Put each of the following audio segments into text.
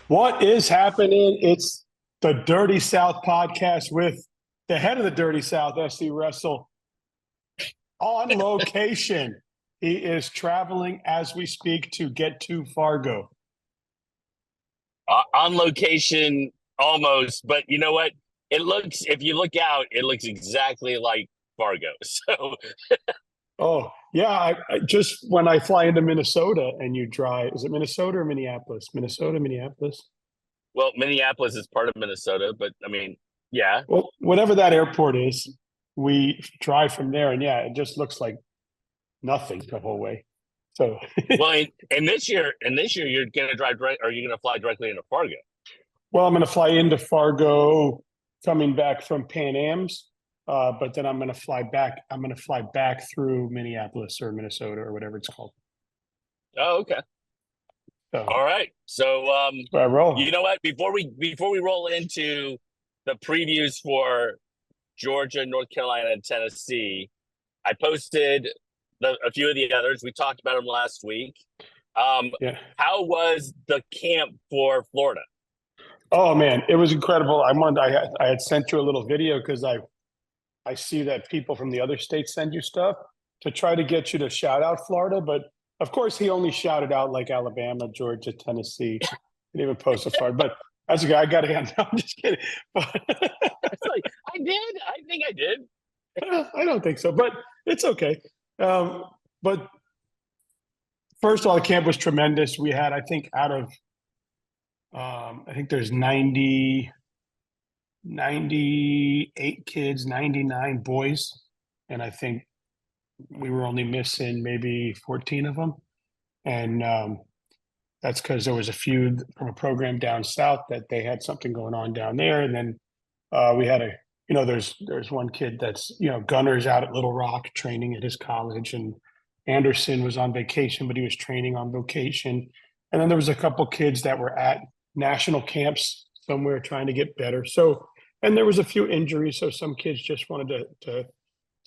What is happening? It's the Dirty South podcast with the head of the Dirty South, SC Russell, on location. He is traveling as we speak to get to Fargo. On location almost, but you know what? It looks, if you look out, it looks exactly like Fargo. So, Oh, yeah. I just when I fly into Minnesota and you drive, is it Minnesota or Minneapolis? Minnesota, Minneapolis? well, Minneapolis is part of Minnesota, but I mean, yeah. Well, whatever that airport is, we drive from there, and yeah, it just looks like nothing the whole way. So Well, and this year, you're gonna drive direct, or you're gonna fly directly into Fargo. Well, I'm going to fly into Fargo, coming back from Pan Am's, but then I'm going to fly back. I'm going to fly back through Minneapolis or Minnesota or whatever it's called. Oh, okay. So All right. So, I roll. you know what? Before we roll into the previews for Georgia, North Carolina, and Tennessee, I posted a few of the others. We talked about them last week. Yeah. How was the camp for Florida? Oh man, it was incredible. I had sent you a little video because I see that people from the other states send you stuff to try to get you to shout out Florida, but of course he only shouted out like Alabama, Georgia, Tennessee. He didn't even post a Florida. But as a guy, I got to hand. No, I'm just kidding. But It's like I did. I think I did. I don't think so, but it's okay. But first of all, the camp was tremendous. We had, I think, out of I think there's 98 kids, 99 boys, and I think we were only missing maybe 14 of them. And that's because there was a few from a program down south that they had something going on down there. And then we had there's one kid that's, Gunner's out at Little Rock training at his college, and Anderson was on vacation, but he was training on vocation. And then there was a couple kids that were at national camps somewhere trying to get better. So, and there was a few injuries. So some kids just wanted to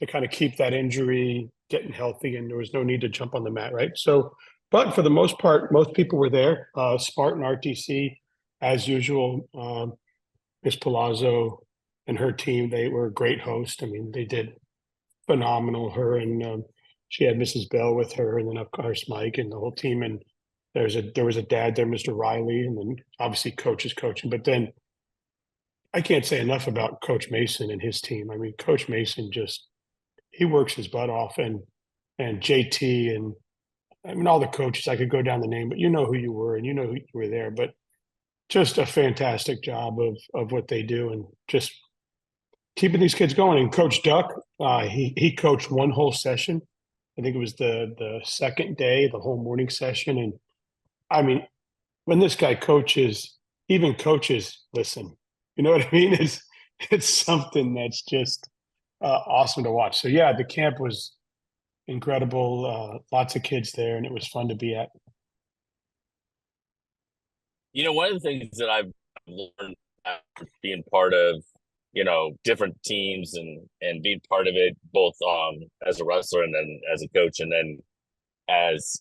kind of keep that injury getting healthy, and there was no need to jump on the mat, right? So, but for the most part, most people were there. Spartan RTC, as usual, Miss Palazzo and her team, they were a great host. I mean, they did phenomenal. Her and she had Mrs. Bell with her, and then of course Mike and the whole team. And there was a dad there, Mr. Riley, and then obviously coach is coaching. But then I can't say enough about Coach Mason and his team. I mean, Coach Mason just he works his butt off, and JT, and I mean all the coaches. I could go down the name, but you know who you were, and you know who you were there. But just a fantastic job of what they do, and just keeping these kids going. And Coach Duck, he coached one whole session. I think it was the second day, the whole morning session. And I mean, when this guy coaches, even coaches listen. You know what I mean? It's something that's just awesome to watch. So yeah, the camp was incredible. Lots of kids there, and it was fun to be at. One of the things that I've learned after being part of, different teams and being part of it, both as a wrestler and then as a coach and then as,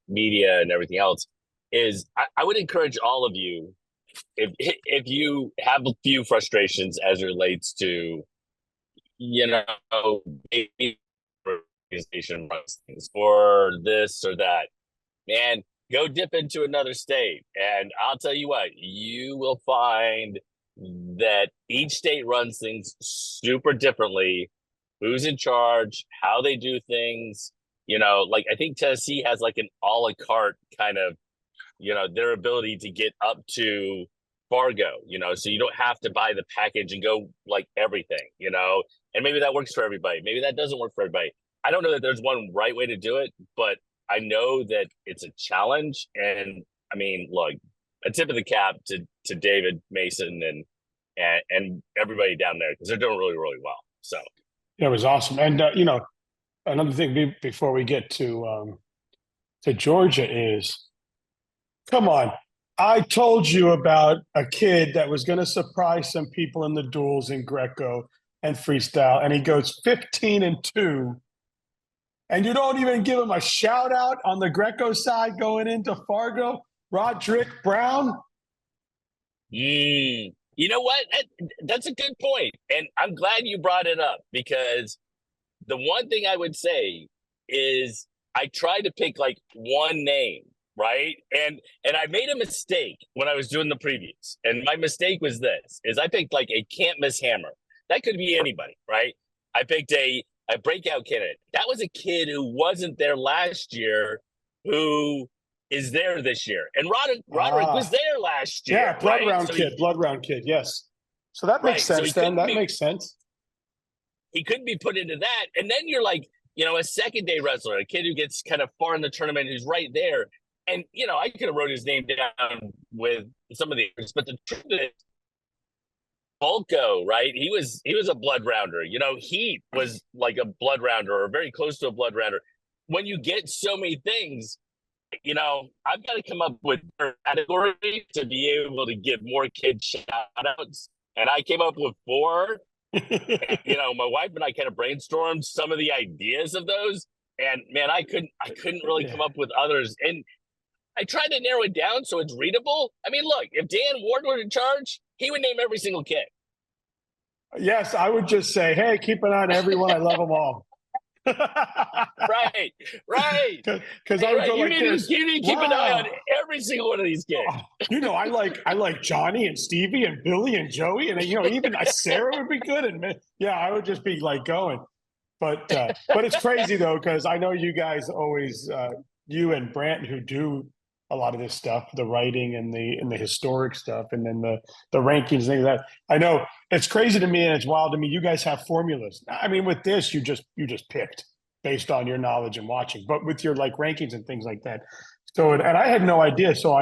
media and everything else, is I would encourage all of you, if you have a few frustrations as it relates to, maybe organization runs things or this or that, man, go dip into another state. And I'll tell you what, you will find that each state runs things super differently. Who's in charge, how they do things, like I think Tennessee has like an a la carte kind of, their ability to get up to Fargo, so you don't have to buy the package and go like everything, and maybe that works for everybody. Maybe that doesn't work for everybody. I don't know that there's one right way to do it, but I know that it's a challenge. And I mean, look, a tip of the cap to David Mason and everybody down there, because they're doing really, really well. So Yeah, it was awesome. And another thing before we get to Georgia is, come on. I told you about a kid that was going to surprise some people in the duels in Greco and freestyle, and he goes 15-2, and you don't even give him a shout out on the Greco side going into Fargo. Roderick Brown. You know what? That's a good point. And I'm glad you brought it up because the one thing I would say is I tried to pick like one name, right? And I made a mistake when I was doing the previews. And my mistake was this is I picked like a can't miss hammer. That could be anybody, right? I picked a breakout candidate. That was a kid who wasn't there last year who is there this year. And Roderick was there last year. Yeah, blood right? round So kid, blood round kid. Yes. So that makes So sense then. That makes sense. He couldn't be put into that. And then you're like, a second day wrestler, a kid who gets kind of far in the tournament who's right there. And, I could have wrote his name down with some of the others, but the truth is, Volko, right? He was a blood rounder. Heat was like a blood rounder or very close to a blood rounder. When you get so many things, I've got to come up with a category to be able to give more kids shout outs. And I came up with 4. My wife and I kind of brainstormed some of the ideas of those. And man, I couldn't really come up with others. And I tried to narrow it down so it's readable. I mean, look, if Dan Ward were in charge, he would name every single kid. Yes, I would just say, hey, keep an eye on everyone. I love them all. right. Because I would go like this. You need to keep an eye on every single one of these kids. I like Johnny and Stevie and Billy and Joey and even Sarah would be good. And yeah, I would just be like going. But it's crazy though because I know you guys always you and Brant who do a lot of this stuff, the writing and the historic stuff, and then the rankings and things like that. I know it's crazy to me and it's wild to me. You guys have formulas. I mean, with this, you just picked based on your knowledge and watching, but with your like rankings and things like that. So, and I had no idea. So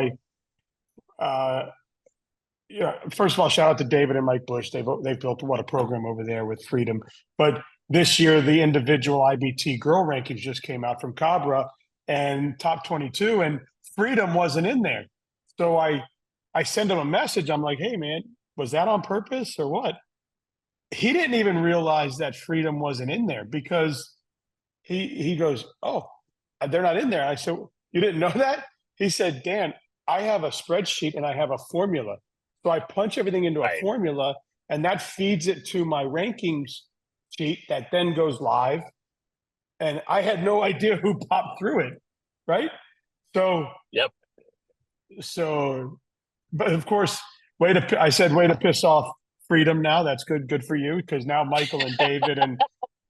first of all, shout out to David and Mike Bush. They've built what a program over there with Freedom. But this year, the individual IBT girl rankings just came out from Cabra and top 22, and Freedom wasn't in there. So I send him a message. I'm like, hey man, was that on purpose or what? He didn't even realize that Freedom wasn't in there because he goes, oh, they're not in there. I said, you didn't know that? He said, Dan, I have a spreadsheet and I have a formula. So I punch everything into a formula and that feeds it to my rankings sheet that then goes live. And I had no idea who popped through it. Right. So, yep. So, but of course, way to piss off Freedom now. That's good for you. Because now Michael and David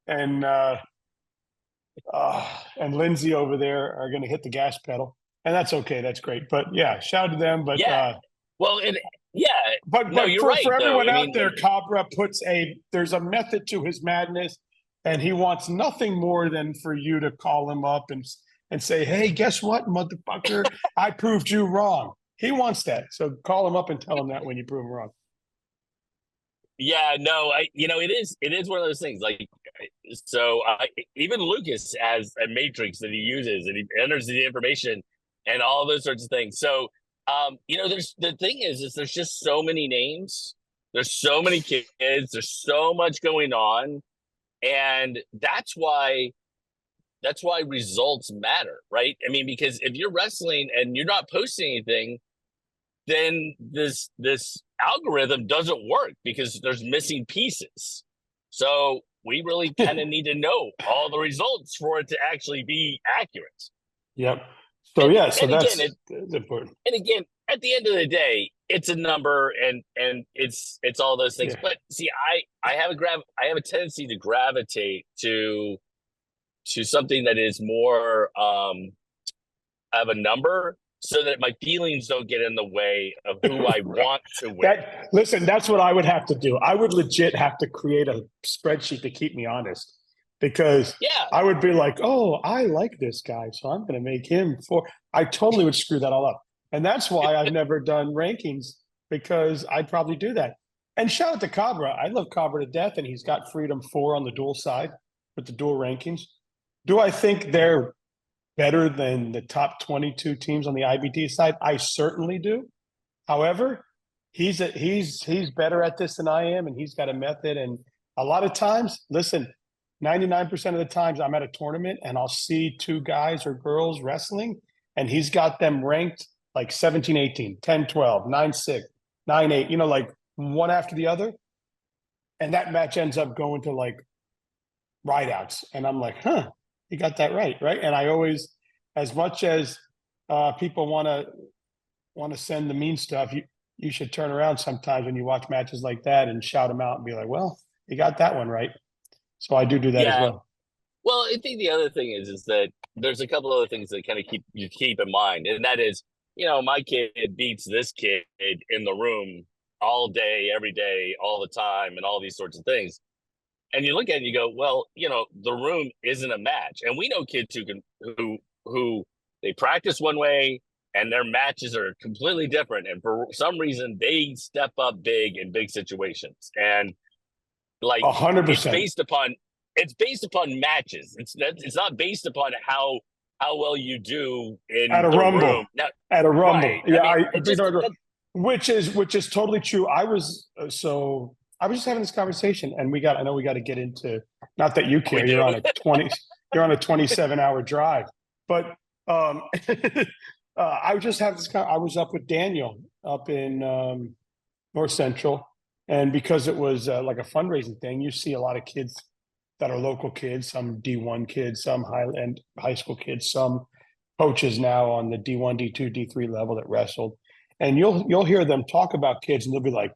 and Lindsay over there are going to hit the gas pedal. And that's okay. That's great. But yeah, shout out to them. But but no, you're for, right, for everyone though. out there, Cabra there's a method to his madness, and he wants nothing more than for you to call him up and say, hey, guess what, motherfucker? I proved you wrong. He wants that. So call him up and tell him that when you prove him wrong. Yeah, no, it is one of those things. Like, so even Lucas has a matrix that he uses and he enters the information and all those sorts of things. So, there's the thing is there's just so many names. There's so many kids. There's so much going on. And that's why results matter, right? I mean, because if you're wrestling and you're not posting anything, then this algorithm doesn't work because there's missing pieces. So we really kind of need to know all the results for it to actually be accurate. Yep. So that's important. And again, at the end of the day, it's a number and it's all those things. Yeah. But see, I have a tendency to gravitate to something that is more of a number so that my feelings don't get in the way of who I want to win. Listen, that's what I would have to do. I would legit have to create a spreadsheet to keep me honest because I would be like, oh, I like this guy, so I'm going to make him I totally would screw that all up. And that's why I've never done rankings because I'd probably do that. And shout out to Cabra. I love Cabra to death, and he's got Freedom 4 on the dual side with the dual rankings. Do I think they're better than the top 22 teams on the IBT side? I certainly do. However, he's better at this than I am, and he's got a method. And a lot of times, listen, 99% of the times I'm at a tournament and I'll see 2 guys or girls wrestling, and he's got them ranked like 17, 18, 10, 12, 9, 6, 9, 8, like one after the other. And that match ends up going to like rideouts. And I'm like, huh, you got that right. Right. And I always, as much as people want to send the mean stuff, you should turn around sometimes when you watch matches like that and shout them out and be like, well, you got that one right. So I do that as Yeah. well. Well, I think the other thing is that there's a couple other things that kind of keep in mind, and that is, my kid beats this kid in the room all day, every day, all the time, and all these sorts of things. And you look at it and you go, well, the room isn't a match, and we know kids who they practice one way and their matches are completely different, and for some reason they step up big in big situations, and like hundred it's percent based upon matches. It's not based upon how well you do at in a the rumble. room. Now, At a rumble. right? I Yeah, mean, it just that, which is totally true. I was just having this conversation, and I know we got to get into, not that you we care, do. you're on a 27-hour drive, but I was just having this. I was up with Daniel up in North Central, and because it was like a fundraising thing, you see a lot of kids that are local kids, some D1 kids, some high school kids, some coaches now on the D1, D2, D3 level that wrestled, and you'll hear them talk about kids, and they'll be like,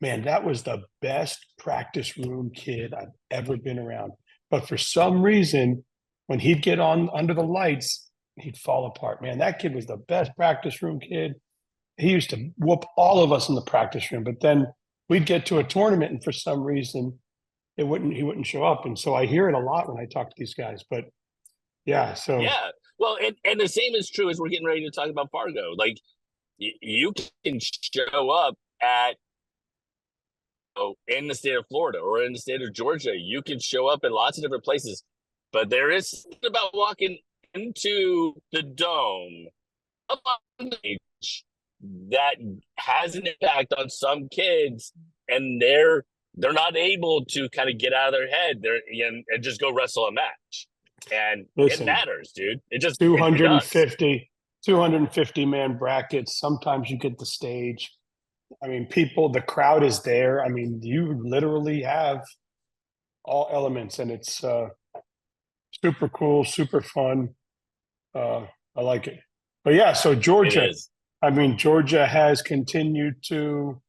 "Man, that was the best practice room kid I've ever been around." But for some reason, when he'd get on under the lights, he'd fall apart. Man, that kid was the best practice room kid. He used to whoop all of us in the practice room, but then we'd get to a tournament, and for some reason, he wouldn't show up. And so I hear it a lot when I talk to these guys. But yeah, so Yeah. Well, and the same is true as we're getting ready to talk about Fargo. Like you can show up at in the state of Florida or in the state of Georgia. You can show up in lots of different places, but there is something about walking into the dome up on the beach that has an impact on some kids, and they're not able to kind of get out of their head and just go wrestle a match. And it listen, matters, dude. It just it does. 250 man brackets. Sometimes you get the stage. I mean, the crowd is there. I mean, you literally have all elements, and it's super cool, super fun. I like it. But yeah, so It Georgia, is. I mean, Georgia has continued to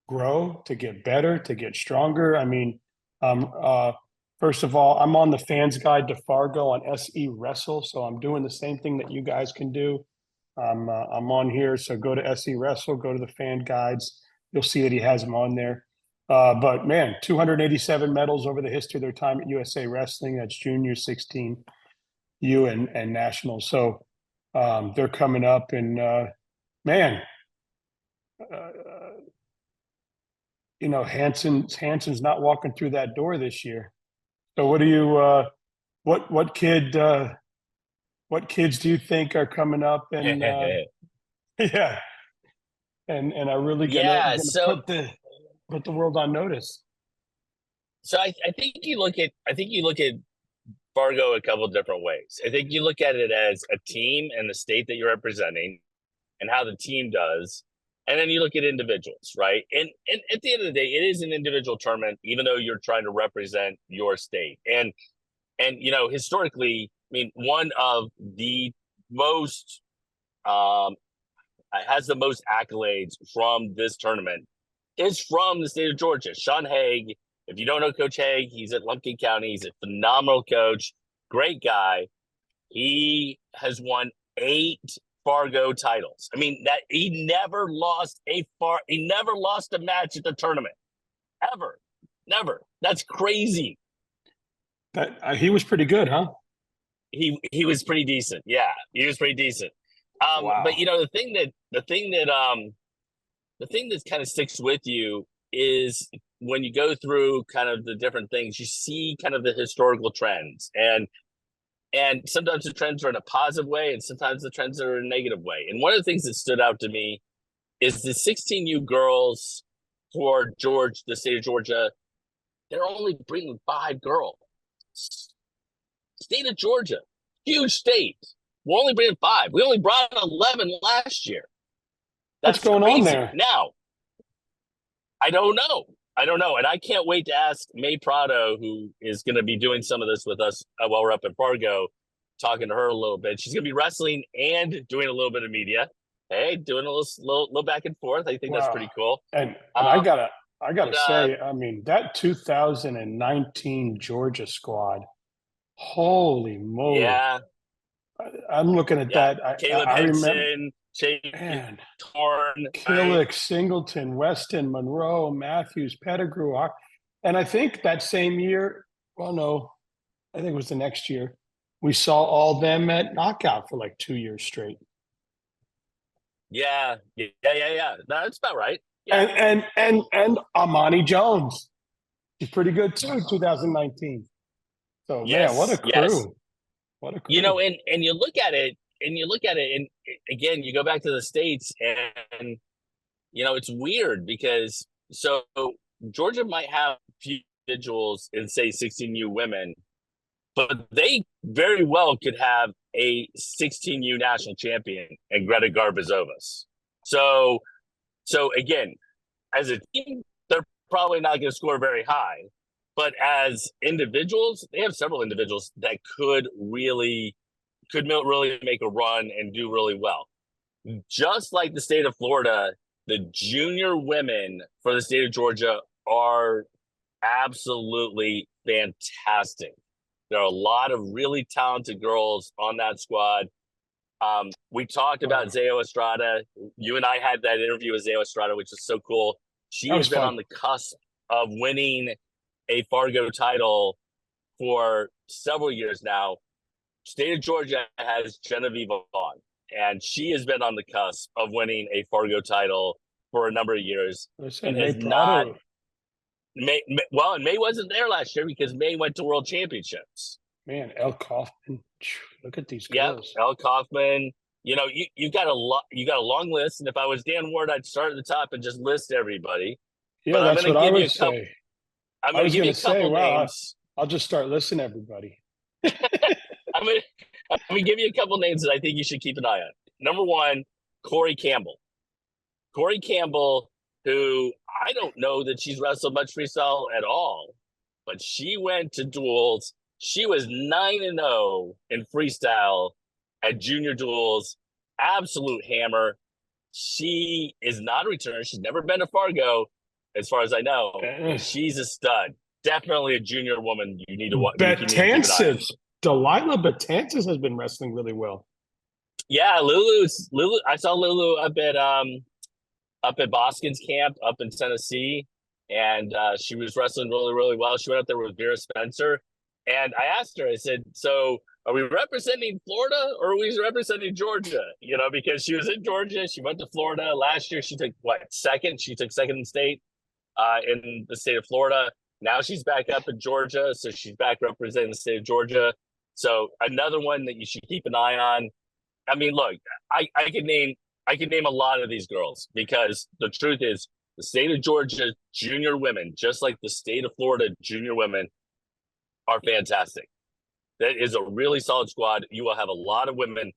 grow, to get better, to get stronger. I mean, um, uh, first of all, I'm on the Fans Guide to Fargo on SE Wrestle, so I'm doing the same thing that you guys can do. I'm on here, so go to SE Wrestle, go to the fan guides. You'll see that he has them on there. But man, 287 medals over the history of their time at USA Wrestling. That's junior, 16, U and national. So they're coming up, and man, uh, Hanson's not walking through that door this year. So what do you what kid what kids do you think are coming up and yeah and are really Yeah. gonna So put the world on notice? I think you look at Fargo a couple different ways. I think you look at it as a team and the state that you're representing and how the team does. And then you look at individuals, right? And at the end of the day, it is an individual tournament, even though you're trying to represent your state. And historically, I mean, one of the most has the most accolades from this tournament is from the state of Georgia. Sean Haig. If you don't know Coach Haig, he's at Lumpkin County. He's a phenomenal coach, great guy. He has won 8 Fargo titles. I mean, that he never lost a match at the tournament. Ever. Never. That's crazy. That he was pretty good, huh? He was pretty decent. Yeah, he was pretty decent. But Wow. the thing that kind of sticks with you is when you go through kind of the different things, you see kind of the historical trends, and sometimes the trends are in a positive way, and sometimes the trends are in a negative way. And one of the things that stood out to me is the 16U girls for the state of Georgia. They're only bringing 5 girls. State of Georgia, huge state, We're only bringing 5. We only brought 11 last year. What's That's going on crazy. there? Now, I don't know. I don't know. And I can't wait to ask May Prado, who is going to be doing some of this with us while we're up in Fargo, talking to her a little bit. She's going to be wrestling and doing a little bit of media. Hey, doing a little back and forth. I think that's pretty cool. And Um, I gotta say, I mean, that 2019 Georgia squad, holy moly. yeah, I'm looking at yeah. that. Caleb I remember, Henson, Chase man, Torn, right? Killick, Singleton, Weston, Monroe, Matthews, Pettigrew. And I think that same year, well, no, I think it was the next year, we saw all them at Knockout for like 2 years straight. Yeah. That's about right. Yeah. And Amani Jones. He's pretty good too, 2019. So man, what a Yes, yes. crew. What a You crew. know, and you look at it, and again, you go back to the States, and it's weird because so Georgia might have few individuals in say 16U women, but they very well could have a 16U national champion and Greta Garbazovas. So again, as a team, they're probably not going to score very high, but as individuals, they have several individuals that could really make a run and do really well. Just like the state of Florida, the junior women for the state of Georgia are absolutely fantastic. There are a lot of really talented girls on that squad. We talked about Zeo Estrada. You and I had that interview with Zeo Estrada, which is so cool. She has been fun. on the cusp of winning a Fargo title for several years now. State of Georgia has Genevieve Vaughn, and she has been on the cusp of winning a Fargo title for a number of years. Listen, And May has Prado. not and May wasn't there last year because May went to World Championships. Man, Elle Kaufman. Look at these Yeah, girls. Elle Kaufman. You got a lot. You got a long list, and if I was Dan Ward, I'd start at the top and just list everybody. Yeah, But that's what I would say. I'm I going to was give going you to a say, couple wow, names. I'll just start listing everybody. I'm going to give you a couple names that I think you should keep an eye on. Number one, Corey Campbell. Corey Campbell, who I don't know that she's wrestled much freestyle at all, but she went to duels. She was 9-0 in freestyle at junior duels. Absolute hammer. She is not a returner. She's never been to Fargo, as far as I know. She's a stud. Definitely a junior woman you need to watch. Betances. Delilah Betances has been wrestling really well. Yeah, Lulu. I saw Lulu up at Boskin's camp up in Tennessee, and she was wrestling really, really well. She went up there with Vera Spencer, and I asked her. I said, "So, are we representing Florida or are we representing Georgia?" Because she was in Georgia. She went to Florida last year. She took second? She took second in state in the state of Florida. Now she's back up in Georgia, so she's back representing the state of Georgia. So another one that you should keep an eye on. I mean, look, I can name a lot of these girls because the truth is the state of Georgia junior women, just like the state of Florida junior women, are fantastic. That is a really solid squad. You will have a lot of women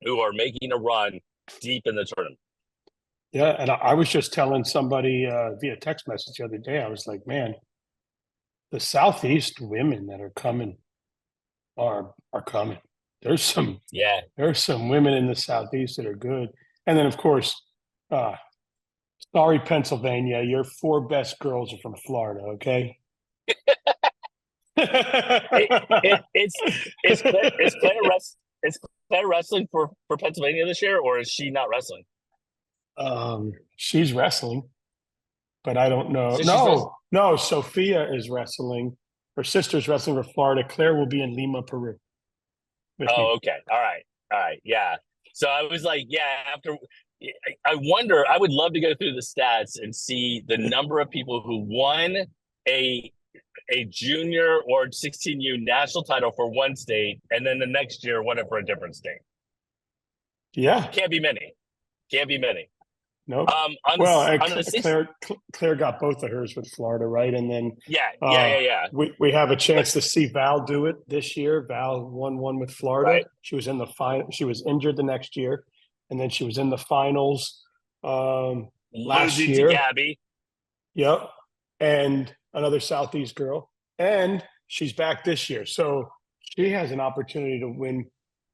who are making a run deep in the tournament. Yeah, and I was just telling somebody via text message the other day, I was like, man, the Southeast women that are coming are coming. There's some women in the Southeast that are good. And then of course, sorry, Pennsylvania, your 4 best girls are from Florida, okay? Is Claire wrestling for Pennsylvania this year, or is she not wrestling? She's wrestling, but I don't know. So no, Sophia is wrestling. Her sister's wrestling for Florida. Claire will be in Lima, Peru. Okay. All right. Yeah. So I was like, after I wonder, I would love to go through the stats and see the number of people who won a junior or 16U national title for one state, and then the next year won it for a different state. Yeah. Can't be many. Nope. On Well, the on the six, Claire got both of hers with Florida, right? And then yeah, yeah, uh, yeah, yeah. we have a But chance to see Val do it this year. Val won one with Florida. right, She was in the final. She was injured the next year, and then she was in the finals last losing to year. Gabby, Yep. And another Southeast girl. And she's back this year. So she has an opportunity to win,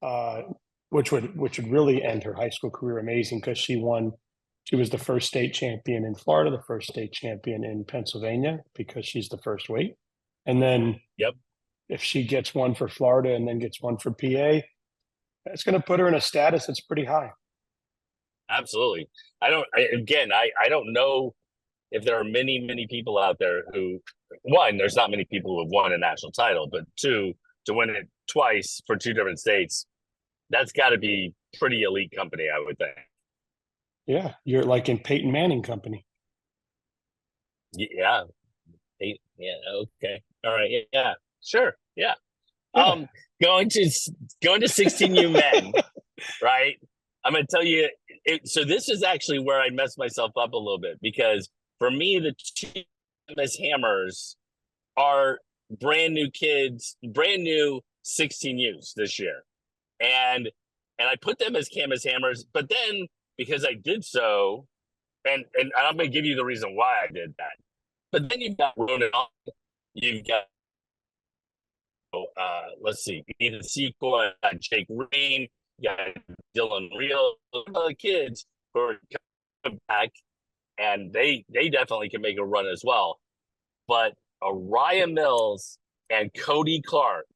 uh, which would really end her high school career amazing because she was the first state champion in Florida, the first state champion in Pennsylvania because she's the first weight. And then yep, if she gets one for Florida and then gets one for PA, that's going to put her in a status that's pretty high. absolutely. I don't know if there are many people out there who, one, there's not many people who have won a national title, but two, to win it twice for two different states, that's got to be pretty elite company, I would think. Yeah. You're like in Peyton Manning company. Yeah, yeah, okay, all right, yeah, sure, yeah. Yeah. Um, going to 16U men, right? I'm going to tell you. So this is actually where I messed myself up a little bit because for me, the two Miss Hammers are brand new kids, brand new 16Us this year, and I put them as Camus Hammers. But then because I did so, and I'm going to give you the reason why I did that. But then you've got Ronan, you've got let's see, Ethan Sequoia, Jake Green, you got Dylan Real, other kids who are coming back, and they definitely can make a run as well. But Ryan Mills and Cody Clark,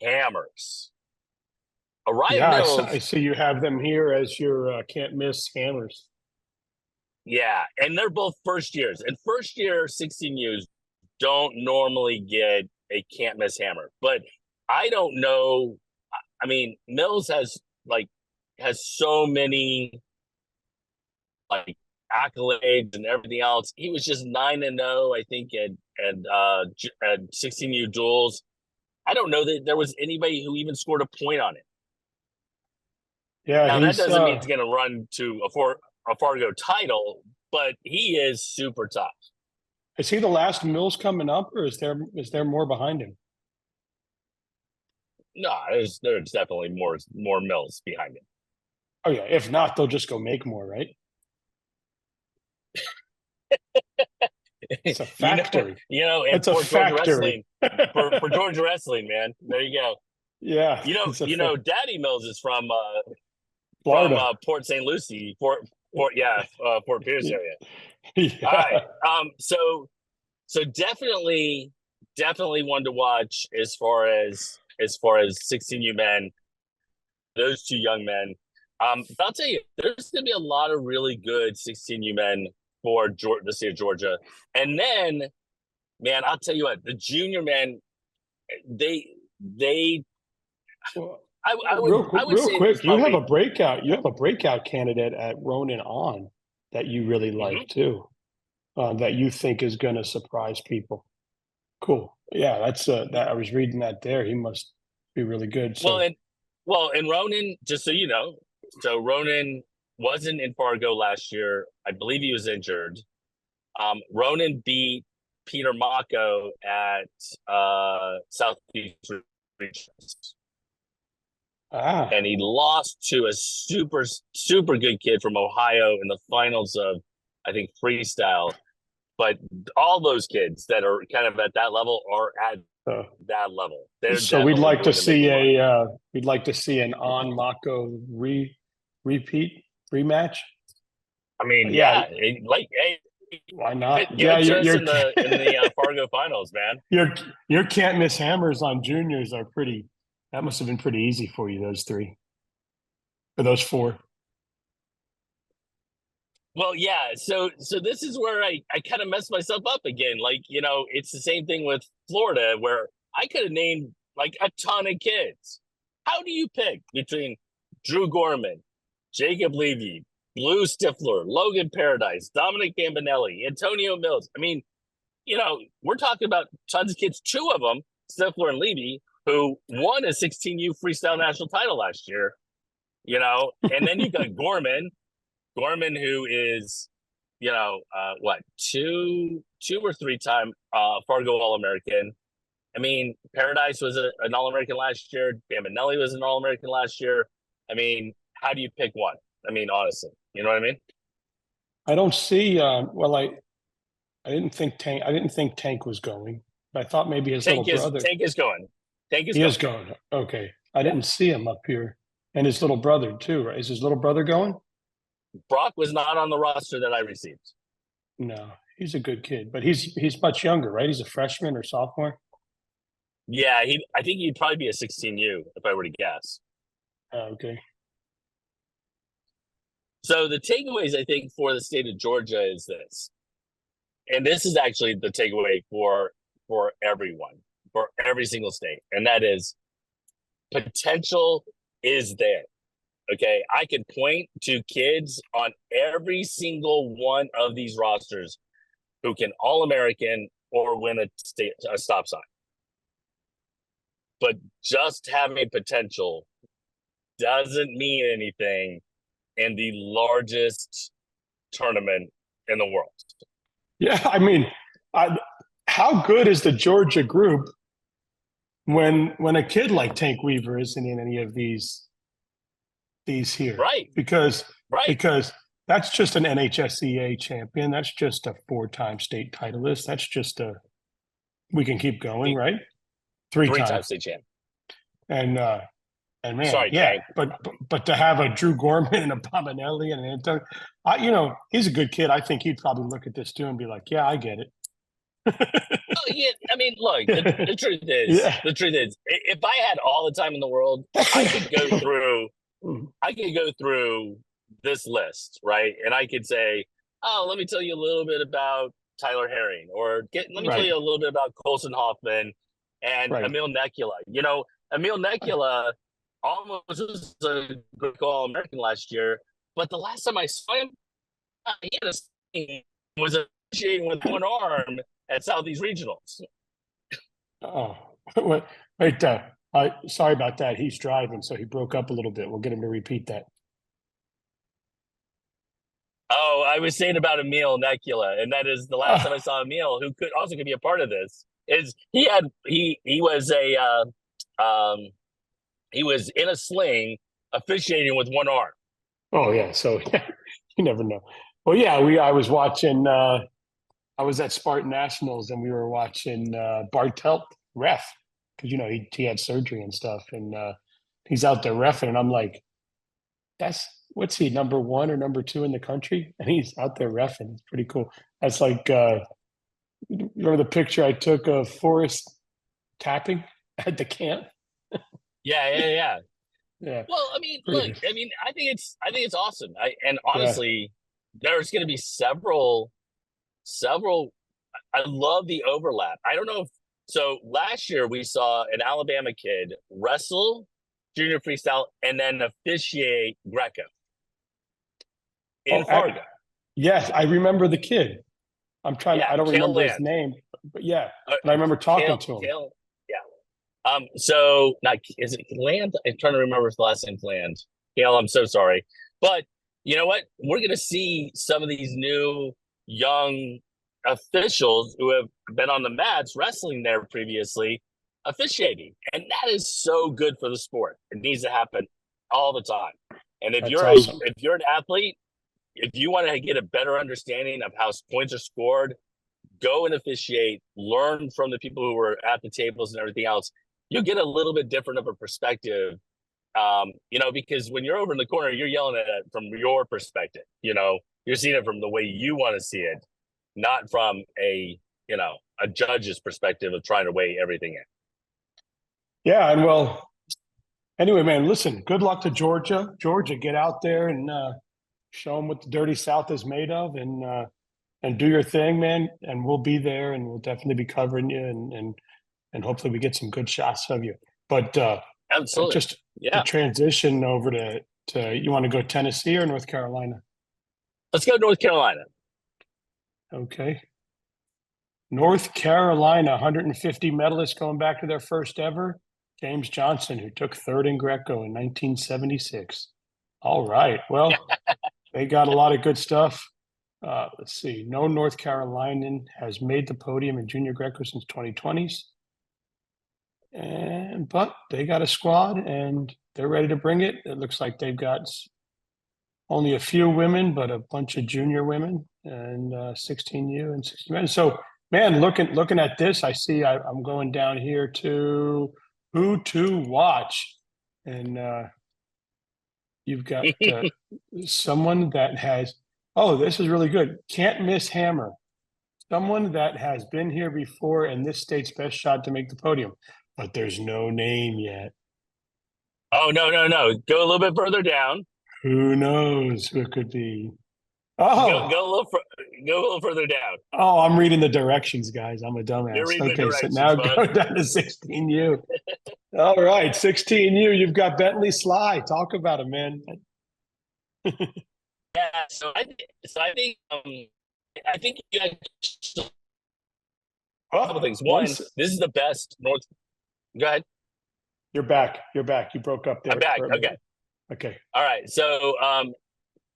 hammers. Orion Yeah, I Mills, see you have them here as your can't miss hammers. yeah, and they're both first years, and first year 16Us don't normally get a can't miss hammer, but I don't know. I mean, Mills has so many like accolades and everything else. He was just 9-0, I think, at 16U duels. I don't know that there was anybody who even scored a point on it. Yeah, Now that he's doesn't mean he's going to run to a Fargo title, but he is super tough. is he the last Mills coming up, or is there more behind him? No, there's definitely more Mills behind him. Oh yeah, if not, they'll just go make more, right? It's a factory. And It's a for Georgia factory. wrestling, for Georgia wrestling, man, there you go. Yeah, it's Daddy Mills is from Florida. Port St. Lucie, Fort Pierce area. All Yeah. right, so definitely one to watch as far as 16U men, those two young men. But I'll tell you, there's going to be a lot of really good 16U men for the state of Georgia, and then, man, I'll tell you what, the junior men, they Well, I would real say there's quick, you have a probably breakout. You have a breakout candidate at Ronin on that you really like mhm. too, that you think is going to surprise people. Cool. Yeah, that's that. I was reading that there. He must be really good. well, So, and Ronan, just so you know, so Ronan wasn't in Fargo last year. I believe he was injured. Ronan beat Peter Mako at Southeast Regions, ah, and he lost to a super good kid from Ohio in the finals of, I think, freestyle. But all those kids that are kind of at that level are at uh, that level. They're so we'd definitely like to going to make see a run. we'd like to see an on Mako repeat rematch. I mean, Yeah, yeah, hey, why not? give Yeah, it to us you're in the Fargo finals, man. your your can't miss hammers on juniors are pretty. That must have been pretty easy for you, those three or those four. Well, yeah. So this is where I kind of messed myself up again. Like, it's the same thing with Florida where I could have named like a ton of kids. How do you pick between Drew Gorman, Jacob Levy, Blue Stifler, Logan Paradise, Dominic Gambinelli, Antonio Mills? I mean, we're talking about tons of kids. Two of them, Stifler and Levy, who won a 16U freestyle national title last year. And then you got Gorman, Gorman, who is, what, two or three time Fargo All American. I mean, Paradise was an All American last year. Bambinelli was an All American last year. I mean, how do you pick one? I mean, honestly, you know what I mean? I don't see. Well, I didn't think Tank was going, but I thought maybe his little brother. Tank is going. Tank is He going. is going. Okay, I Yeah. didn't see him up here, and his little brother too. Right? Is his little brother going? Brock was not on the roster that I received. No, he's a good kid, but he's much younger, right? He's a freshman or sophomore. Yeah, I think he'd probably be a 16U if I were to guess. Okay. So the takeaways, I think, for the state of Georgia is this, and this is actually the takeaway for everyone, for every single state, and that is potential is there. Okay, I could point to kids on every single one of these rosters who can All American or win a stop sign. But just having potential doesn't mean anything in the largest tournament in the world. Yeah, I mean, how good is the Georgia group when a kid like Tank Weaver isn't in any of these here? Right. Because Right. that's just an NHSEA champion. That's just a 4-time state titleist. That's just we can keep going, right? Three Three-time times state champ. And man, Sorry, yeah, Tank. but to have a Drew Gorman and a Pominelli and an Antonio, he's a good kid. I think he'd probably look at this too and be like, yeah, I get it. Oh, yeah, I mean, look, the truth is, Yeah. if I had all the time in the world, I could go through this list, right? And I could say, oh, let me tell you a little bit about Tyler Herring, or let me tell you a little bit about Colson Hoffman and Emil Nekula. Emil Nekula almost was a good All-American last year, but the last time I saw him, he was officiating with one arm at Southeast Regionals. Oh, wait, sorry about that. He's driving, so he broke up a little bit. We'll get him to repeat that. Oh, I was saying about Emil Nekula, and that is the last time I saw Emil, who could be a part of this. Is he was he was in a sling officiating with one arm. Oh yeah, so you never know. Well, yeah, I was watching. I was at Spartan Nationals, and we were watching Bartelt ref because he had surgery and stuff, and he's out there refing, and I'm like, what's he, number 1 or number 2 in the country, and he's out there refing. It's pretty cool. That's like remember the picture I took of Forrest tapping at the camp? Yeah. Yeah. Well, I mean, look, I think it's awesome. And honestly, there's going to be several. I love the overlap. I don't know so last year we saw an Alabama kid wrestle junior freestyle and then officiate Greco in Fargo. Yes, I remember the kid. I don't remember his name, but yeah, and I remember talking to him. So is it Land? I'm trying to remember if the last name's Land. Kale, I'm so sorry. But you know what? We're going to see some of these new young officials who have been on the mats wrestling there previously officiating. And that is so good for the sport. It needs to happen all the time. And if you're an athlete, if you want to get a better understanding of how points are scored, go and officiate, learn from the people who were at the tables and everything else. You'll get a little bit different of a perspective, because when you're over in the corner, you're yelling at it from your perspective. You're seeing it from the way you want to see it, not from a judge's perspective of trying to weigh everything in. Yeah, and well, anyway, man, listen, good luck to Georgia. Georgia, get out there and show them what the Dirty South is made of, and do your thing, man. And we'll be there, and we'll definitely be covering you, and hopefully we get some good shots of you. But absolutely, just to transition over to you want to go Tennessee or North Carolina? Let's go North Carolina. Okay. North Carolina, 150 medalists going back to their first ever. James Johnson, who took third in Greco in 1976. All right. Well, They got a lot of good stuff. Let's see. No North Carolinian has made the podium in junior Greco since 2020s. But they got a squad and they're ready to bring it. It looks like they've got only a few women, but a bunch of junior women and 16U and 16 men. So, man, looking at this, I see I'm going down here to who to watch, and you've got someone that has. Oh, this is really good. Can't miss Hammer. Someone that has been here before and this state's best shot to make the podium, but there's no name yet. Oh, no, no, no. Go a little bit further down. Who knows who it could be? Go Oh, go go a little further down. oh, I'm reading the directions, guys. I'm a You're dumbass. reading the Okay, so directions, now bud. go down to 16U. All right, 16U. You've got Bentley Sly. Talk about him, man. Yeah, I think you got a couple Oh, things. One, this is the best North. Go ahead. you're back. You're back. You broke up I'm there back. for a Okay. minute. Okay. All right. So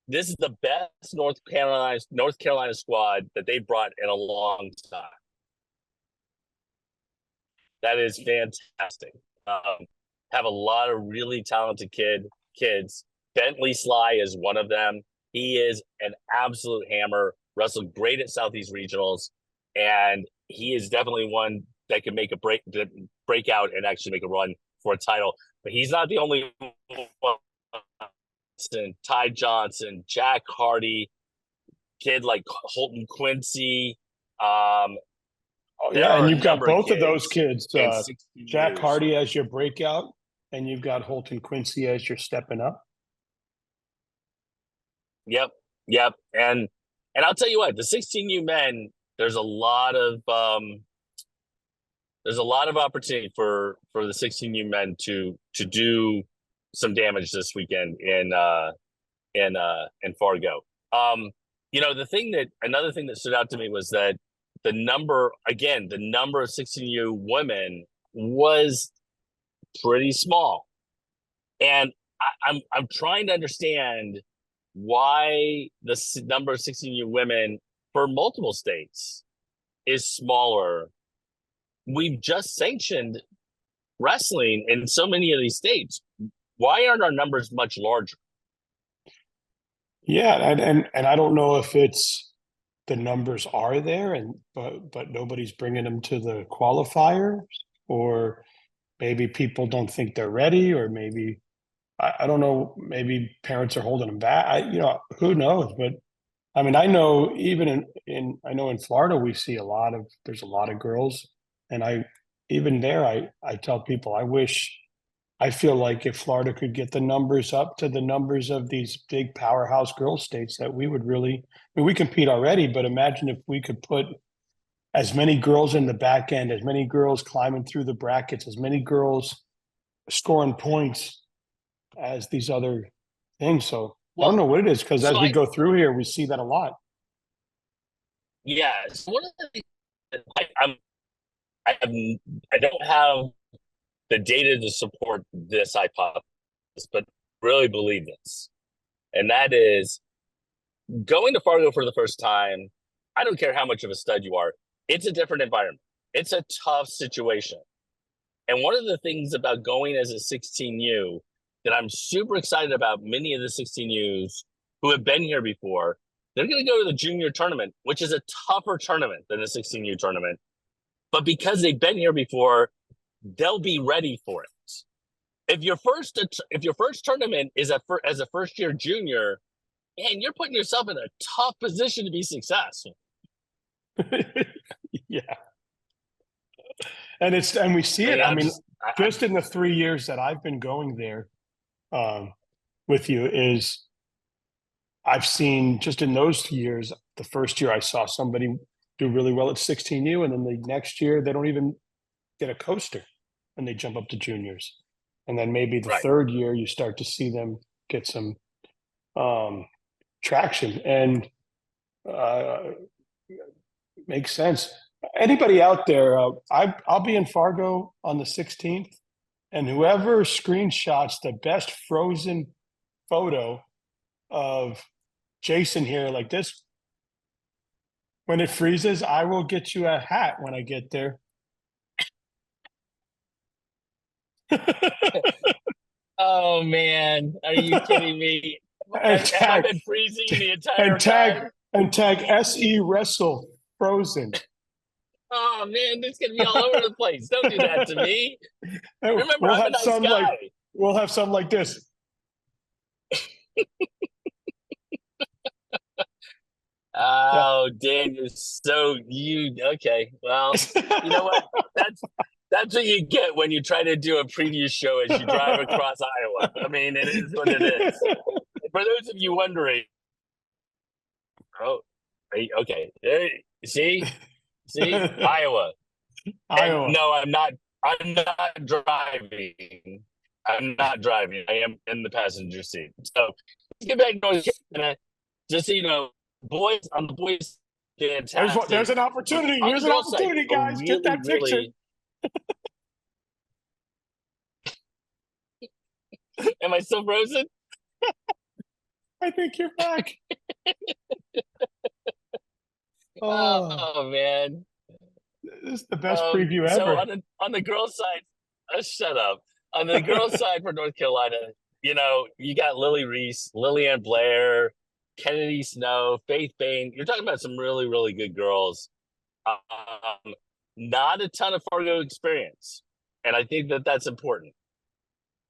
this is the best North Carolina squad that they brought in a long time. That is fantastic. Have a lot of really talented kids. Bentley Sly is one of them. He is an absolute hammer. Wrestled great at Southeast Regionals, and he is definitely one that can make a break out and actually make a run for a title. But he's not the only one. Ty Johnson, Jack Hardy, kid like Holton Quincy. Oh, There yeah. are And a you've got number of both of those kids kids, in 16 Jack years. Hardy as your breakout, and you've got Holton Quincy as you're stepping up. Yep, yep. And I'll tell you what, the 16U men, there's a lot of opportunity for the 16U men to do some damage this weekend in Fargo. Another thing that stood out to me was that the number of 16U women was pretty small, and I'm trying to understand why the number of 16U women for multiple states is smaller. We've just sanctioned wrestling in so many of these states. Why aren't our numbers much larger? Yeah, and I don't know if it's the numbers are there, and but nobody's bringing them to the qualifiers, or maybe people don't think they're ready, or maybe I don't know. Maybe parents are holding them back. Who knows? But I mean, I know even in Florida, we see there's a lot of girls, and even there, I tell people I feel like if Florida could get the numbers up to the numbers of these big powerhouse girl states, that we would really. I mean, we compete already, but imagine if we could put as many girls in the back end, as many girls climbing through the brackets, as many girls scoring points as these other things. So I don't Well, know what it is, because so as we go through here, we see that a lot. so one of the things that I have, I don't have the data to support this hypothesis, but really believe this, and that is going to Fargo for the first time. I don't care how much of a stud you are; it's a different environment. It's a tough situation. And one of the things about going as a 16U that I'm super excited about, many of the 16Us who have been here before, they're going to go to the junior tournament, which is a tougher tournament than the 16U tournament. But because they've been here before, they'll be ready for it. If your first tournament is as a first year junior, man, you're putting yourself in a tough position to be successful. Yeah. And we see it. I mean, just in the 3 years that I've been going there with you, is I've seen just in those years, the first year I saw somebody do really well at 16U, and then the next year they don't even get a coaster and they jump up to juniors. And then maybe the third year you start to see them get some traction, and makes sense. Anybody out there, I'll be in Fargo on the 16th, and whoever screenshots the best frozen photo of Jason here like this. When it freezes, I will get you a hat when I get there. Oh man, are you kidding me? and Have I tag been freezing the entire and tag time? and tag SE Wrestle Frozen. Oh man, this is gonna be all over the place. Don't do that to me. Remember, We'll I'm a have nice some guy. like this. Yeah. Oh, Dan, you're so you okay. Well, you know what? That's that's what you get when you try to do a preview show as you drive across Iowa. I mean, it is what it is. For those of you wondering, oh, okay. See, Iowa. And Iowa. no, I'm not. I'm not driving. I'm not driving. I am in the passenger seat. So let's get back to North Carolina. Just so you know, boys on the boys, fantastic. There's an opportunity. On the Here's an girls' side, opportunity, a guys. Get really, that picture. really. Am I still frozen? I think you're back. Oh, Oh man. this is the best preview So ever. on the girls' side, shut up. On the girls' side for North Carolina, you got Lily Reese, Lillian Blair, Kennedy Snow, Faith Bain. You're talking about some really, really good girls. Not a ton of Fargo experience, and I think that that's important,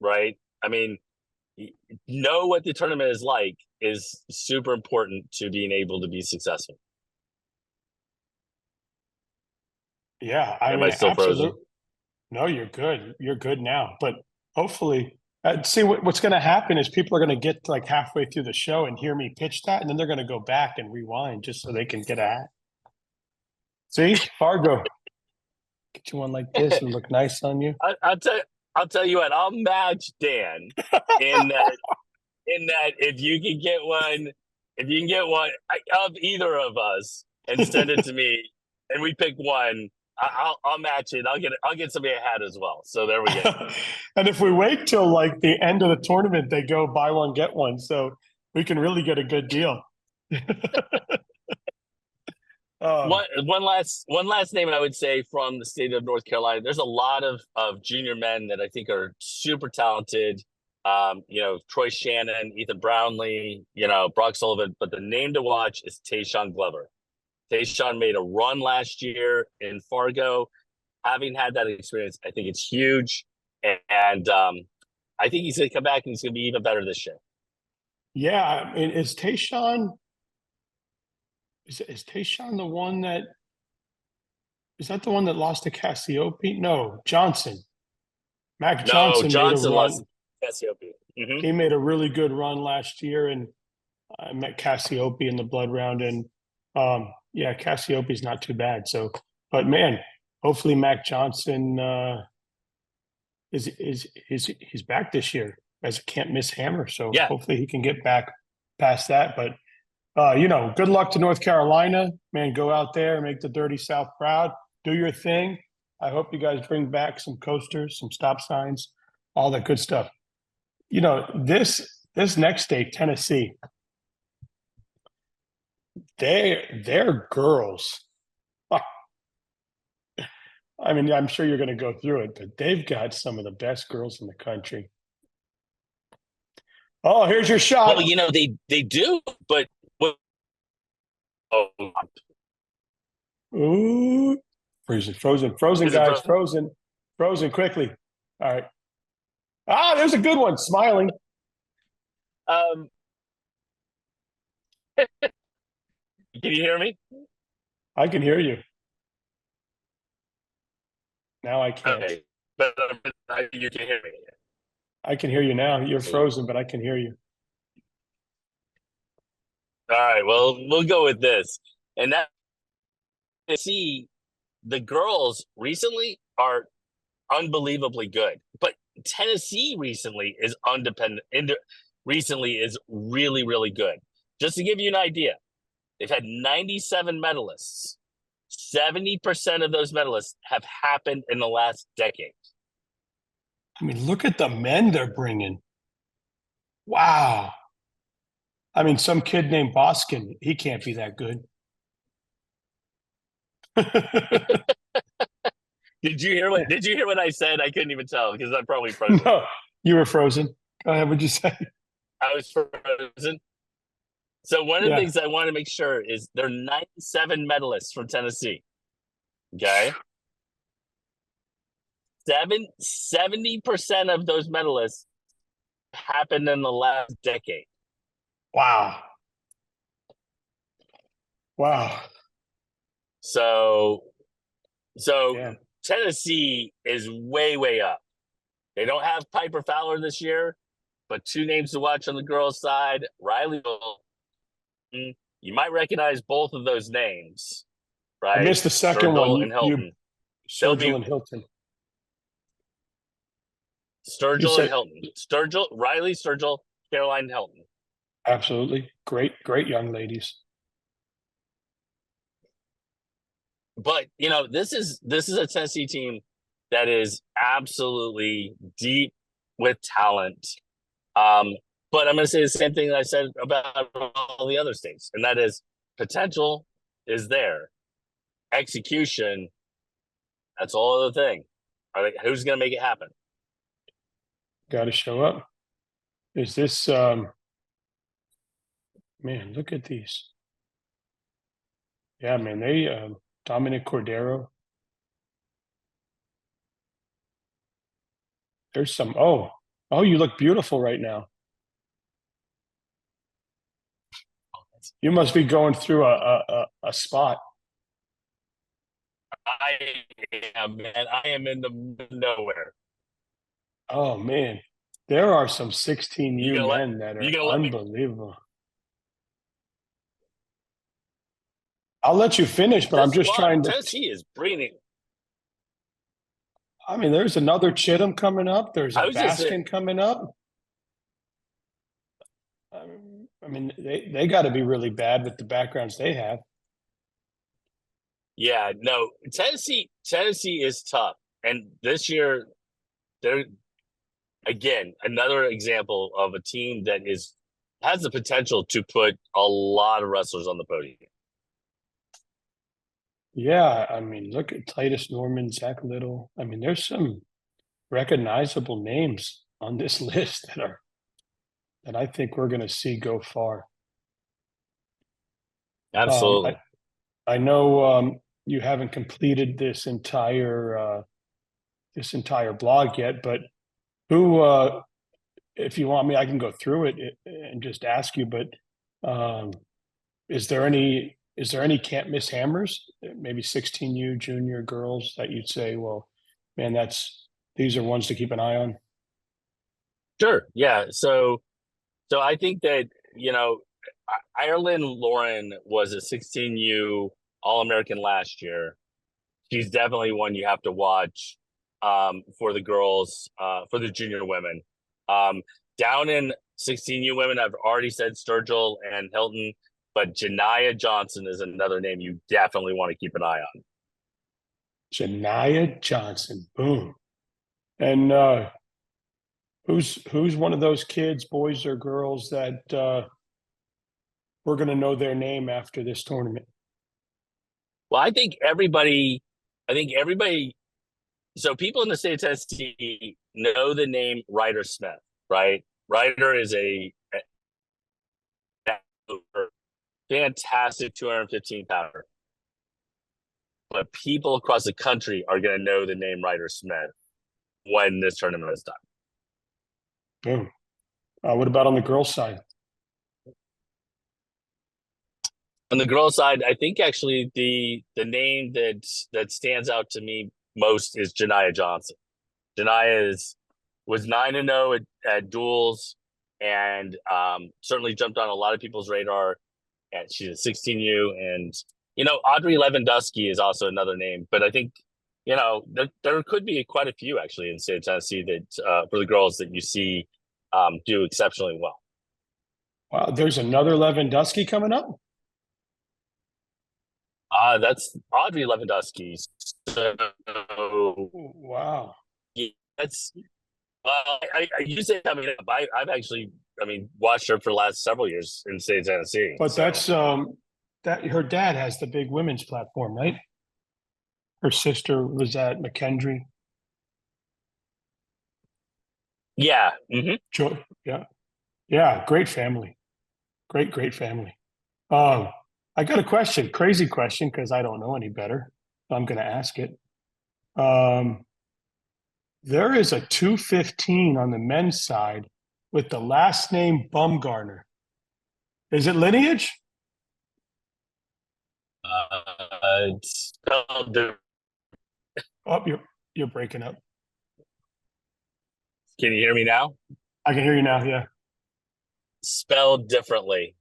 right? I mean, know what the tournament is like is super important to being able to be successful. Yeah, I Am I mean, still frozen? absolutely. No, you're good. You're good now. But hopefully, see what's going to happen is people are going to get like halfway through the show and hear me pitch that, and then they're going to go back and rewind just so they can get a hat. See, Fargo, get you one like this and look nice on you. I'll tell you what. I'll match Dan in that if you can get one of either of us and send it to me, and we pick one, I'll match it. I'll get somebody a hat as well. So there we go. And if we wait till like the end of the tournament, they go buy one get one, so we can really get a good deal. One last name I would say from the state of North Carolina. There's a lot of junior men that I think are super talented. Troy Shannon, Ethan Brownlee, Brock Sullivan. But the name to watch is Tayshawn Glover. Tayshawn made a run last year in Fargo. Having had that experience, I think it's huge, and I think he's going to come back and he's going to be even better this year. Yeah, I mean, is Tayshawn the one that is that the one that lost to Cassiope? No, Johnson. Mac Johnson made a Johnson run. lost Cassiope. Mm-hmm. He made a really good run last year, and I met Cassiope in the blood round, and yeah, Cassiope's not too bad. So, but man, hopefully Mac Johnson is he's back this year as a can't miss hammer. So Yeah. hopefully he can get back past that. But good luck to North Carolina, man. Go out there, make the Dirty South proud. Do your thing. I hope you guys bring back some coasters, some stop signs, all that good stuff. This next state, Tennessee, they're girls. I mean, I'm sure you're going to go through it, but they've got some of the best girls in the country. Oh, here's your shot. Well, they do, but Ooh, frozen, guys, frozen quickly. All right. There's a good one. Smiling. Can you hear me? I can hear you. Now I can't. Okay, but you can hear me. I can hear you now. You're frozen, but I can hear you. All right, well, we'll go with this. And that see the girls recently are unbelievably good, but Tennessee recently is really, really good. Just to give you an idea, they've had 97 medalists. 70% of those medalists have happened in the last decade. I mean, look at the men they're bringing. Wow. I mean, some kid named Boskin, he can't be that good. Did you hear what I said? I couldn't even tell because I'm probably frozen. No, you were frozen. Go ahead. What'd you say? I was frozen. So one of the Yeah. things I want to make sure is there are 97 medalists from Tennessee. Okay. 70% of those medalists happened in the last decade. Wow. Wow. So so Yeah. Tennessee is way, way up. They don't have Piper Fowler this year, but two names to watch on the girls' side. Riley, you might recognize both of those names, I right? missed the second one. Sturgill You, and you Hilton. They'll Sturgill be and Hilton. You Sturgill and said Hilton. Riley Sturgill, Caroline Hilton. absolutely great, great young ladies. But this is a Tennessee team that is absolutely deep with talent. Um, but I'm going to say the same thing that I said about all the other states, and that is potential is there. Execution, that's all other thing. Who's going to make it happen? Got to show up. Is this man? Look at these. Yeah, man. They Dominic Cordero. There's some. Oh, you look beautiful right now. You must be going through a spot. I am, man. I am in the middle of nowhere. Oh man, there are some You 16U gonna let men that you are gonna let me? unbelievable. I'll let you finish, but I'm This just squad, trying to. Tennessee is bringing. I mean, there's another Chittum coming up. There's a I was just saying, Baskin coming up. I mean, they got to be really bad with the backgrounds they have. yeah, no, Tennessee is tough, and this year they're again another example of a team that has the potential to put a lot of wrestlers on the podium. Yeah, I mean, look at Titus Norman, Zach Little. I mean, there's some recognizable names on this list that I think we're going to see go far. Um, I, Absolutely. I know you haven't completed this entire blog yet, but who, if you want me, I can go through it and just ask you. But um, is there any can't miss hammers? Maybe 16U junior girls that you'd say, well, man, these are ones to keep an eye on. Sure. Yeah. So I think that Ireland Lauren was a 16U All American last year. She's definitely one you have to watch for the girls, for the junior women. Down in 16U women, I've already said Sturgill and Hilton, but Janiyah Johnson is another name you definitely want to keep an eye on. Janiyah Johnson, boom. And who's one of those kids, boys or girls, that we're going to know their name after this tournament? Well, I think everybody, so people in the state of Tennessee know the name Ryder Smith, right? Ryder is a fantastic 215 pounder. But people across the country are going to know the name Ryder Smith when this tournament is done. Boom. What about on the girls' side? On the girls' side, I think actually the name that stands out to me most is Janiyah Johnson. Janiyah was 9-0 at duels and certainly jumped on a lot of people's radar. And she's a 16U, and Audrey Lewandowski is also another name. But I think there could be quite a few actually in the state of Tennessee that for the girls that you see do exceptionally well. Wow, there's another Lewandowski coming up. That's Audrey Lewandowski. So Wow. yeah, that's well, I use it. I mean, I've actually I mean, watched her for the last several years in the state of Tennessee. But So that's that her dad has the big women's platform, right? Her sister was at McKendree. yeah, Yeah, yeah, great family, great family. Um, I got a question, crazy question, because I don't know any better. I'm going to ask it. Um, there is a 215 on the men's side with the last name Bumgarner. Is it lineage? it's spelled. Oh, you're breaking up. Can you hear me now? I can hear you now. Yeah, Spelled differently.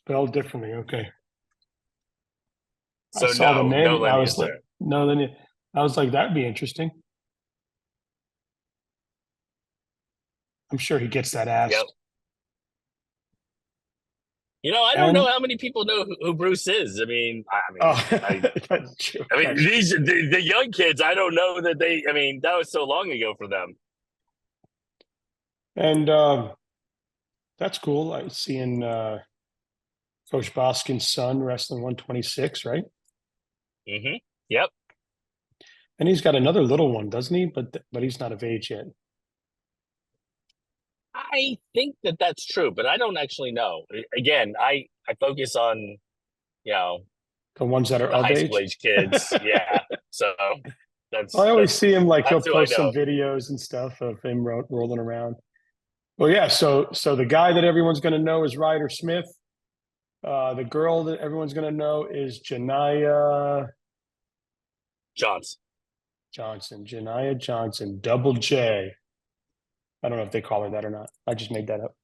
spelled differently. Okay. I So saw the no name. I was lineage like, there. no, then I was like, that'd be interesting. I'm sure he gets that Yep. asked. I don't know And how many people know who Bruce is. I mean, oh, I mean, that's true. the young kids. I don't know that they. I mean, that was so long ago for them. And that's cool. I seeing Coach Boskin's son wrestling 126, right? Yep. And he's got another little one, doesn't he? But he's not of age yet. I think that that's true, but I don't actually know. Again, I focus on you know The ones that are the of high school age. age kids. Yeah. So I always see him like he'll that's who I post some know. videos and stuff of him rolling around. Well, yeah. So the guy that everyone's going to know is Ryder Smith. The girl that everyone's going to know is Janiyah Johnson. Johnson. Janiyah Johnson, double J. I don't know if they call her that or not. I just made that up.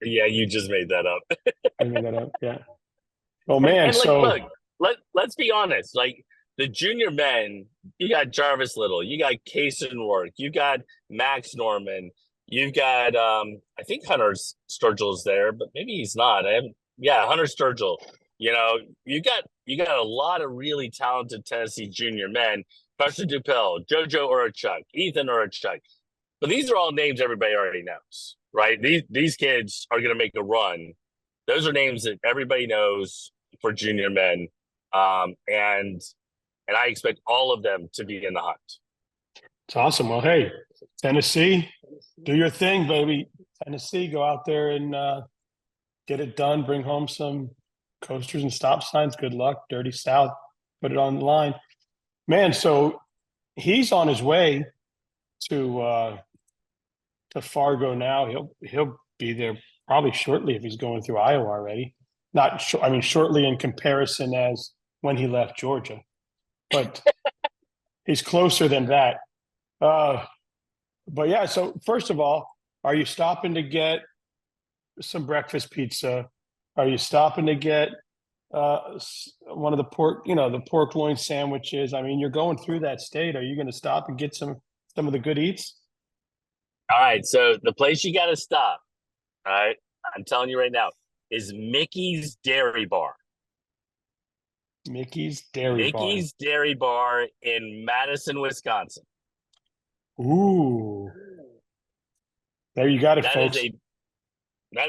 Yeah, you just made that up. I made that up. Yeah. Oh And man. and like, So look, let's be honest. Like the junior men, you got Jarvis Little, you got Kaysen Rourke, you got Max Norman, you've got I think Hunter Sturgill's there, but maybe he's not. I haven't. Yeah, Hunter Sturgill. You got a lot of really talented Tennessee junior men. Preston Dupel, JoJo Urachuk, Ethan Urachuk. But these are all names everybody already knows, right? These kids are going to make a run. Those are names that everybody knows for junior men, and I expect all of them to be in the hunt. it's awesome. Well, hey, Tennessee, do your thing, baby. Tennessee, go out there and get it done. Bring home some coasters and stop signs. Good luck. Dirty South. Put it on the line. Man, so he's on his way to Fargo now. He'll be there probably shortly if he's going through Iowa already. Not I mean shortly in comparison as when he left Georgia, but he's closer than that. Uh, but yeah, so first of all, are you stopping to get some breakfast pizza? Are you stopping to get one of the the pork loin sandwiches? I mean, you're going through that state. Are you going to stop and get some of the good eats? All right, so the place you got to stop, all right, I'm telling you right now, is Mickey's Dairy Bar. Mickey's Dairy Bar. Mickey's Dairy Bar in Madison, Wisconsin. Ooh, there you got it, That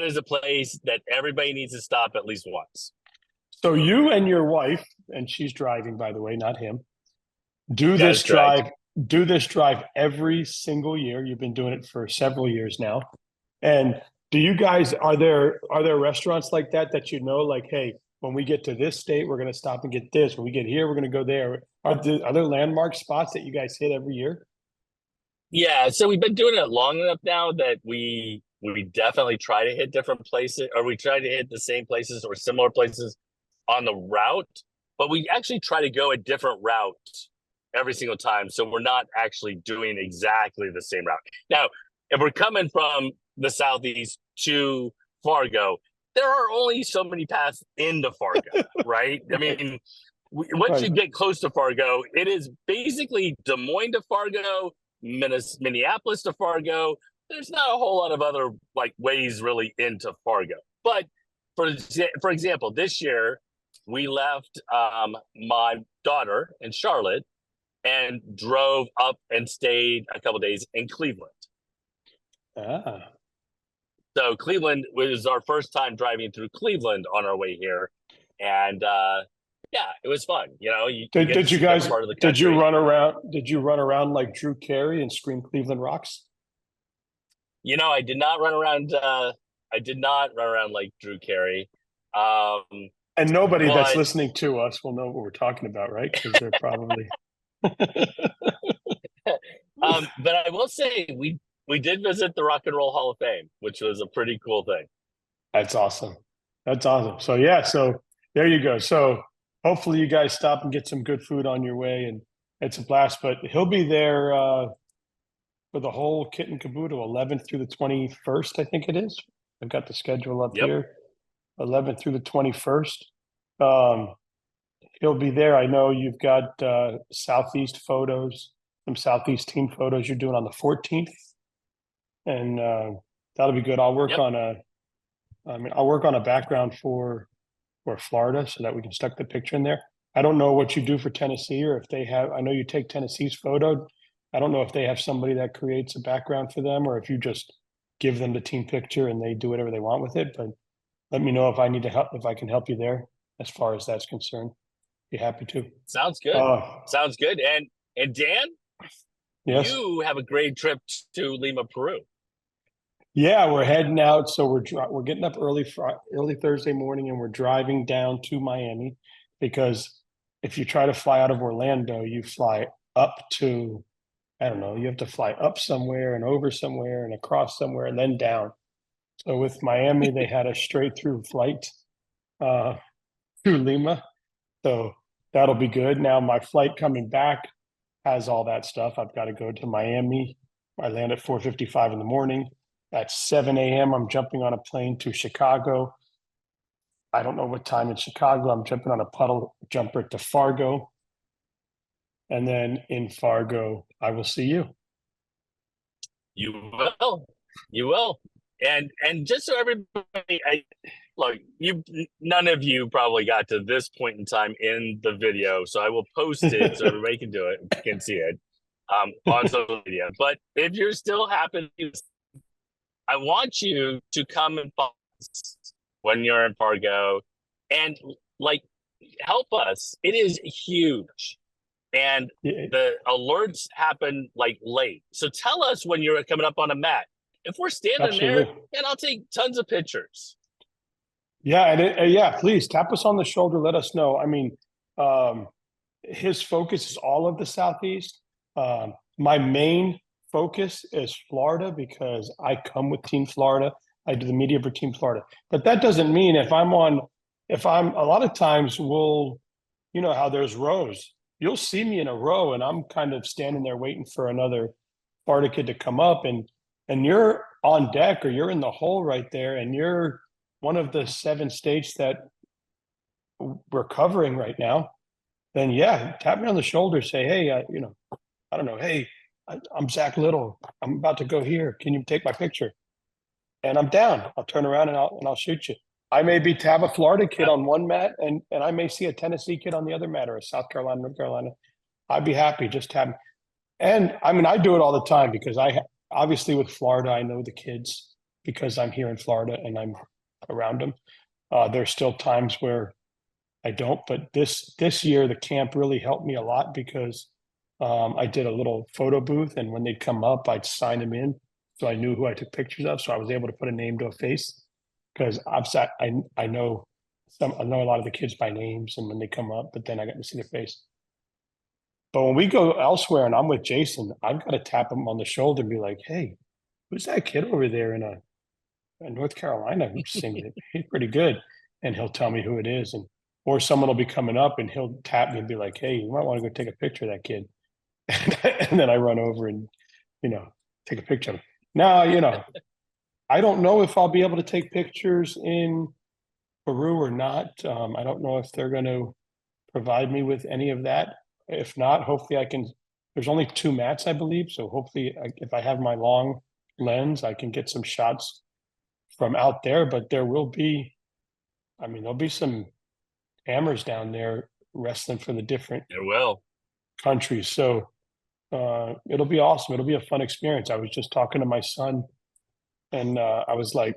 is folks. a place that everybody needs to stop at least once. So you and your wife, and she's driving, by the way, not him, do That this is correct. drive, do this drive every single year. You've been doing it for several years now. And do you guys are there restaurants like that you know, like, hey, when we get to this state, we're going to stop and get this. When we get here, we're going to go there. Are there landmark spots that you guys hit every year? Yeah, so we've been doing it long enough now that we definitely try to hit different places, or we try to hit the same places or similar places on the route, but we actually try to go a different route every single time. So we're not actually doing exactly the same route. Now, if we're coming from the southeast to Fargo, there are only so many paths into Fargo, right? I Right. mean, once Right. you get close to Fargo, it is basically Des Moines to Fargo, Minneapolis to Fargo. There's not a whole lot of other like ways really into Fargo. But for example, this year we left my daughter in Charlotte and drove up and stayed a couple days in Cleveland. Ah. So Cleveland was our first time driving through Cleveland on our way here, and yeah, it was fun. You get to Did you see that guys part of the country. did you run around like Drew Carey and scream Cleveland rocks? I did not run around. I did not run around like Drew Carey. Um, And nobody that's but listening to us will know what we're talking about, right? Because they're probably but I will say we did visit the Rock and Roll Hall of Fame, which was a pretty cool thing. That's awesome. That's awesome. So yeah, so there you go. So hopefully you guys stop and get some good food on your way, and it's a blast. But he'll be there for the whole kit and caboodle, 11th through the 21st, I think it is. I've got the schedule up Yep, here, 11th through the 21st. Um, he'll be there. I know you've got Southeast photos, some Southeast team photos you're doing on the 14th, and that'll be good. yep. I'll work on a background for Florida so that we can stuck the picture in there. I don't know what you do for Tennessee or if they have, I know you take Tennessee's photo. I don't know if they have somebody that creates a background for them or if you just give them the team picture and they do whatever they want with it. But let me know if I need to help, if I can help you there as far as that's concerned. Be happy to. Sounds good. Uh, Sounds good. And Dan, yes. you have a great trip to Lima, Peru. Yeah, we're heading out. So we're getting up early Thursday morning, and we're driving down to Miami because if you try to fly out of Orlando, you fly up to I don't know, you have to fly up somewhere and over somewhere and across somewhere and then down. So with Miami, they had a straight through flight uh, to Lima, so that'll be good. Now my flight coming back has all that stuff. I've got to go to Miami. I land at 4:55 in the morning. At 7 a.m., I'm jumping on a plane to Chicago. I don't know what time in Chicago. I'm jumping on a puddle jumper to Fargo. And then in Fargo, I will see you. You will. You will. And just so everybody, look, none of you probably got to this point in time in the video, so I will post it so everybody can do it, can see it on social media. But if you're still happening, I want you to come and follow us when you're in Fargo and like help us. It is huge. And Yeah, the alerts happen like late. So tell us when you're coming up on a mat. If we're standing there, absolutely. and I'll take tons of pictures. Yeah, yeah, please tap us on the shoulder. Let us know. I mean, um, his focus is all of the Southeast. My main focus is Florida because I come with Team Florida. I do the media for Team Florida. But that doesn't mean if I'm a lot of times you know how there's rows. You'll see me in a row and I'm kind of standing there waiting for another Florida kid to come up and you're on deck or you're in the hole right there and you're one of the 7 states that we're covering right now, then yeah, tap me on the shoulder, say, hey, I don't know, hey, I'm Zach Little. I'm about to go here. Can you take my picture? And I'm down. I'll turn around and I'll shoot you. I may have a Florida kid on one mat, and I may see a Tennessee kid on the other mat, or a South Carolina, North Carolina. I'd be happy just have. And I mean, I do it all the time because obviously with Florida, I know the kids because I'm here in Florida and I'm around them. There's still times where I don't, but this year the camp really helped me a lot because I did a little photo booth, and when they'd come up, I'd sign them in, so I knew who I took pictures of. So I was able to put a name to a face because I know I know a lot of the kids by names, and when they come up, but then I got to see their face. But when we go elsewhere and I'm with Jason, I've got to tap him on the shoulder and be like, "Hey, who's that kid over there in North Carolina who sings it? He's pretty good." And he'll tell me who it is, and or someone will be coming up and he'll tap me and be like, "Hey, you might want to go take a picture of that kid." And then I run over and take a picture of him. Now, I don't know if I'll be able to take pictures in Peru or not. I don't know if they're going to provide me with any of that. If not, hopefully I can. There's only 2 mats, I believe. So hopefully, if I have my long lens, I can get some shots from out there. But there'll be some hammers down there wrestling for the different It will. countries. So it'll be awesome. It'll be a fun experience. I was just talking to my son And I was like,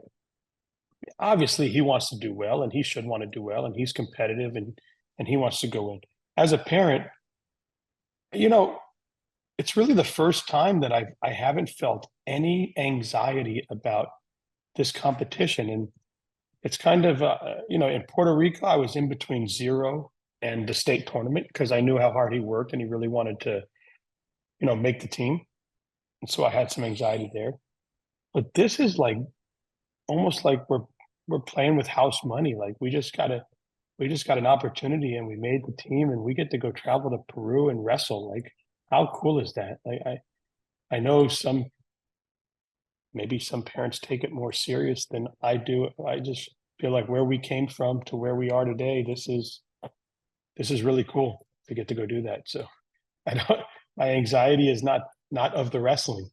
obviously he wants to do well and he should want to do well and he's competitive and he wants to go in. As a parent, you know, it's really the first time that I haven't felt any anxiety about this competition. And it's kind of, in Puerto Rico, I was in between zero and the state tournament because I knew how hard he worked and he really wanted to, make the team. And so I had some anxiety there. But this is like almost like we're playing with house money. Like we just got an opportunity and we made the team and we get to go travel to Peru and wrestle. Like how cool is that? Like I know maybe some parents take it more serious than I do. I just feel like where we came from to where we are today, this is really cool to get to go do that. So I don't my anxiety is not of the wrestling.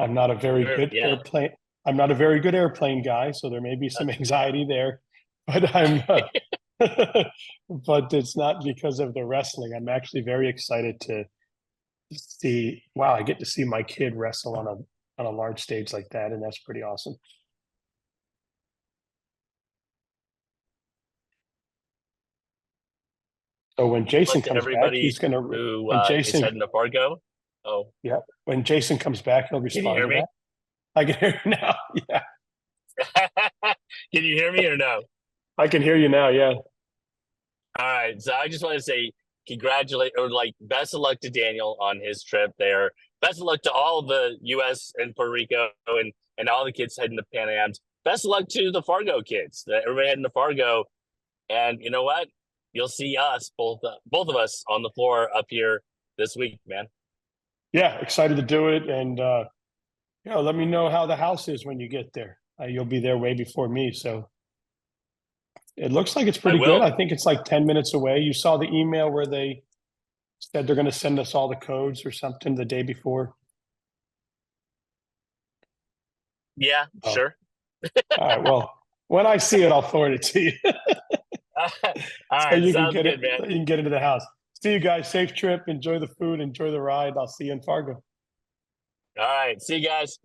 I'm not a very Sure. good Yeah. airplane. I'm not a very good airplane guy, so there may be some anxiety there, but but it's not because of the wrestling. I'm actually very excited to see. Wow, I get to see my kid wrestle on a large stage like that, and that's pretty awesome. So when Jason Luck to comes back, everybody who when is Jason, heading to Fargo. Oh, yeah, when Jason comes back, he'll can you respond hear to me? that. I can hear you now. Yeah, Can you hear me or no? I can hear you now. Yeah. All right. So I just want to say congratulate or like best of luck to Daniel on his trip there. Best of luck to all the US and Puerto Rico and all the kids heading to Pan Am's. Best of luck to the Fargo kids. Everybody heading to Fargo. And you know what? You'll see us both of us on the floor up here this week, man. Yeah, excited to do it. And let me know how the house is when you get there. You'll be there way before me, so it looks like it's I pretty good. I will. think it's like 10 minutes away. You saw the email where they said they're going to send us all the codes or something the day before. Yeah, Oh, sure. all right. Well, when I see it, I'll forward it to you All so right, you can sounds get it. good, man. You can get into the house. See you guys. Safe trip. Enjoy the food. Enjoy the ride. I'll see you in Fargo. All right, see you guys.